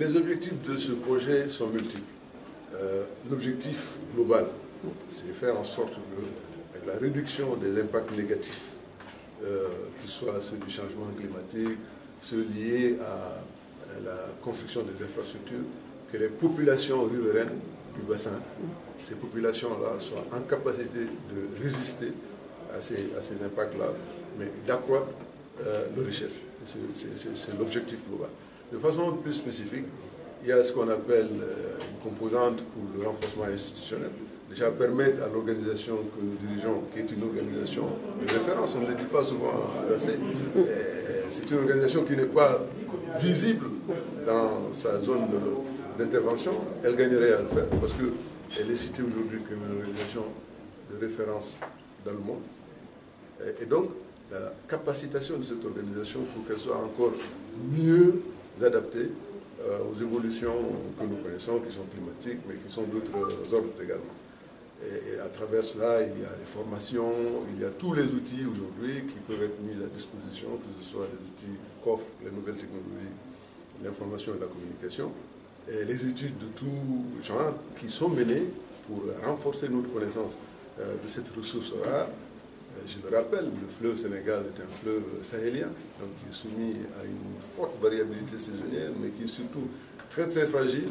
Les objectifs de ce projet sont multiples. L'objectif global, c'est faire en sorte que, avec la réduction des impacts négatifs, qu'ils soient ceux du changement climatique, ceux liés à la construction des infrastructures, que les populations riveraines du bassin, ces populations-là, soient en capacité de résister à ces impacts-là, mais d'accroître leur richesse. C'est l'objectif global. De façon plus spécifique, il y a ce qu'on appelle une composante pour le renforcement institutionnel. Déjà permettre à l'organisation que nous dirigeons, qui est une organisation de référence, on ne le dit pas souvent assez, c'est une organisation qui n'est pas visible dans sa zone d'intervention, elle gagnerait à le faire parce qu'elle est citée aujourd'hui comme une organisation de référence dans le monde. Et donc, la capacitation de cette organisation pour qu'elle soit encore mieux adaptée aux évolutions que nous connaissons, qui sont climatiques, mais qui sont d'autres ordres également. Et à travers cela, il y a les formations, il y a tous les outils aujourd'hui qui peuvent être mis à disposition, que ce soit les outils qu'offrent les nouvelles technologies, l'information et la communication, et les études de tout genre qui sont menées pour renforcer notre connaissance de cette ressource rare. Je le rappelle, le fleuve Sénégal est un fleuve sahélien, donc qui est soumis à une forte variabilité saisonnière, mais qui est surtout très très fragile,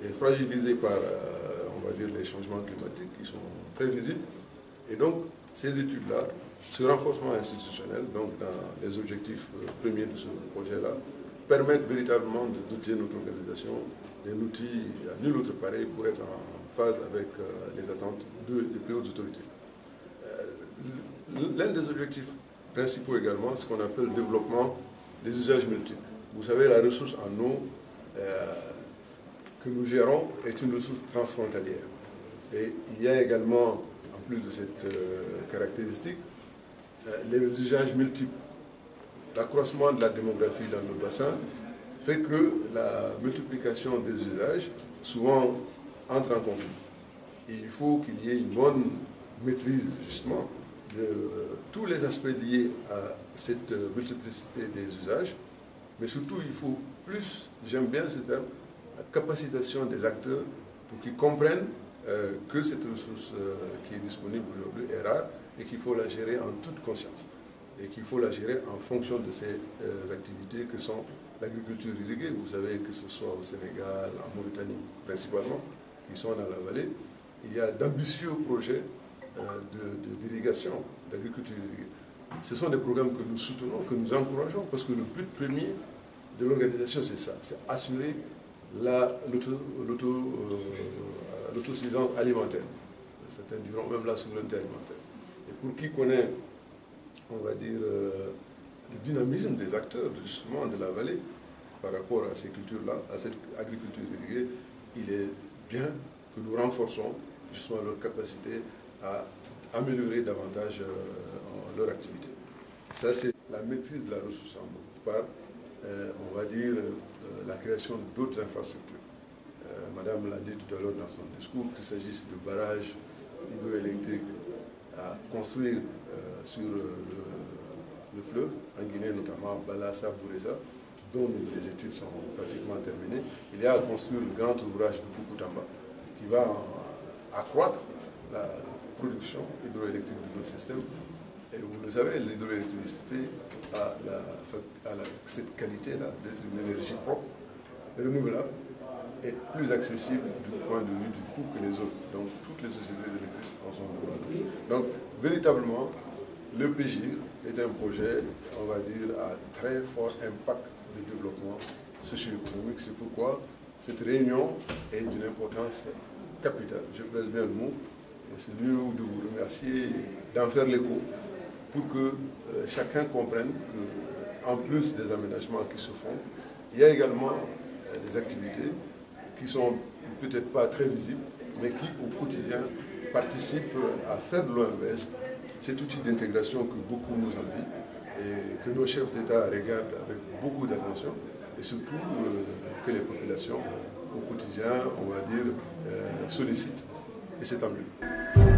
et fragilisé par, on va dire, les changements climatiques qui sont très visibles. Et donc, ces études-là, ce renforcement institutionnel, donc dans les objectifs premiers de ce projet-là, permettent véritablement de doter notre organisation d'un outil à nul autre pareil pour être en phase avec les attentes des plus hautes autorités. L'un des objectifs principaux également, c'est ce qu'on appelle le développement des usages multiples. Vous savez, la ressource en eau que nous gérons est une ressource transfrontalière. Et il y a également, en plus de cette caractéristique, les usages multiples. L'accroissement de la démographie dans le bassin fait que la multiplication des usages souvent entre en conflit. Et il faut qu'il y ait une bonne maîtrise, justement, de tous les aspects liés à cette multiplicité des usages, mais surtout il faut plus, j'aime bien ce terme, la capacitation des acteurs pour qu'ils comprennent que cette ressource qui est disponible aujourd'hui est rare et qu'il faut la gérer en toute conscience et qu'il faut la gérer en fonction de ces activités que sont l'agriculture irriguée, vous savez que ce soit au Sénégal, en Mauritanie principalement, qui sont dans la vallée. Il y a d'ambitieux projets d'irrigation, d'agriculture irriguée. Ce sont des programmes que nous soutenons, que nous encourageons, parce que le but premier de l'organisation, c'est ça, c'est assurer l'autosuffisance alimentaire. Certains diront même la souveraineté alimentaire. Et pour qui connaît, on va dire, le dynamisme des acteurs, justement, de la vallée, par rapport à ces cultures-là, à cette agriculture irriguée, il est bien que nous renforçons justement leur capacité à améliorer davantage leur activité. Ça, c'est la maîtrise de la ressource en eau par, on va dire, la création d'autres infrastructures. Madame l'a dit tout à l'heure dans son discours, qu'il s'agisse de barrages hydroélectriques à construire sur le fleuve, en Guinée notamment, Balassa-Boureza, dont les études sont pratiquement terminées. Il y a à construire le grand ouvrage de Koukountamba, qui va accroître la production hydroélectrique de notre système. Et vous le savez, l'hydroélectricité a cette qualité-là d'être une énergie propre, renouvelable et plus accessible du point de vue du coût que les autres. Donc toutes les sociétés électriques en sont demandées. Donc véritablement, le PGIR est un projet, on va dire, à très fort impact de développement socio-économique. C'est pourquoi cette réunion est d'une importance capitale. Je pèse bien le mot. Et c'est lieu de vous remercier, d'en faire l'écho, pour que chacun comprenne qu'en plus des aménagements qui se font, il y a également des activités qui sont peut-être pas très visibles, mais qui au quotidien participent à faire de l'OMS cet outil d'intégration que beaucoup nous envient et que nos chefs d'État regardent avec beaucoup d'attention, et surtout que les populations au quotidien, on va dire, sollicitent. Et c'est tant mieux.